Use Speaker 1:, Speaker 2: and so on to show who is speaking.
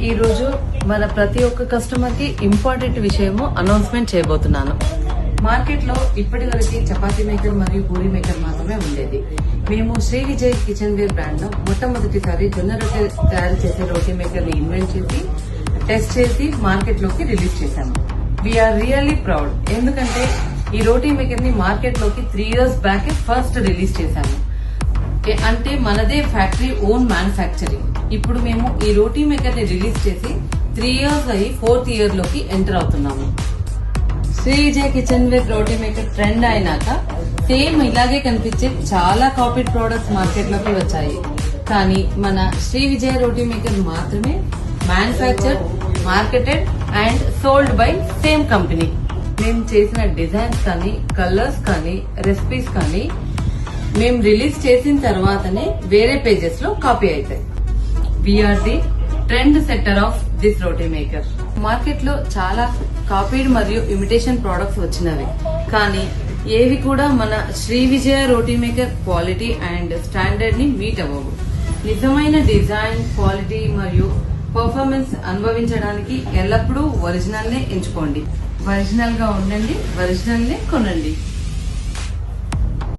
Speaker 1: ఈ రోజు మన ప్రతి ఒక్క కస్టమర్ కి ఇంపార్టెంట్ విషయము అనౌన్స్మెంట్ చేయబోతున్నాను. మార్కెట్ లో ఇప్పటి వరకు చపాతీ మేకర్ మరియు పూరీ మేకర్ మాత్రమే ఉండేది. మేము Shri Vijay kitchenware brand లో మొట్టమొదటిసారి జొన్న రొట్టె తయారు చేసే రోటీ మేకర్ ని ఇన్వెంట్ చేసి టెస్ట్ చేసి మార్కెట్ లోకి రిలీజ్ చేశాము. We are really proud. ఎందుకంటే ఈ రోటీ మేకర్ ని మార్కెట్ లోకి 3 years బ్యాక్ ఫస్ట్ రిలీజ్ చేశాము. అంటే మనదే ఫ్యాక్టరీ ఓన్ మ్యానుఫ్యాక్చరింగ్. ఇప్పుడు మేము ఈ రోటీ మేకర్ ని రిలీజ్ చేసి 3 years అయ్యి 4th year లోకి ఎంటర్ అవుతున్నాము. శ్రీ విజయ్ కిచెన్ వేర్ రోటీ మేకర్ ట్రెండ్ అయినాక సేమ్ ఇలాగే కనిపించే చాలా కాపీడ్ ప్రొడక్ట్స్ మార్కెట్ లోకి వచ్చాయి. కానీ మన శ్రీ విజయ్ రోటీ మేకర్ మాత్రమే manufactured, marketed and sold by same company. మేము చేసిన డిజైన్స్ కానీ, కలర్స్ కానీ, రెసిపీస్ కానీ మేము రిలీజ్ చేసిన తర్వాతనే వేరే పేజెస్ లో కాపీ అవుతాయి. We are the trend setter of this roti maker. Market లో చాలా కాపీడ్ మరియు ఇమిటేషన్ ప్రొడక్ట్స్ వచ్చినవి, కానీ ఏవి కూడా మన శ్రీ విజయ రోటీ మేకర్ క్వాలిటీ అండ్ స్టాండర్డ్ ని మీట్ అవ్వవు. నిజమైన డిజైన్, క్వాలిటీ మరియు పర్ఫార్మెన్స్ అనుభవించడానికి ఎల్లప్పుడూ ఒరిజినల్ నే ఎంచుకోండి. ఒరిజినల్ గా ఉండండి, ఒరిజినల్ నే కొనండి.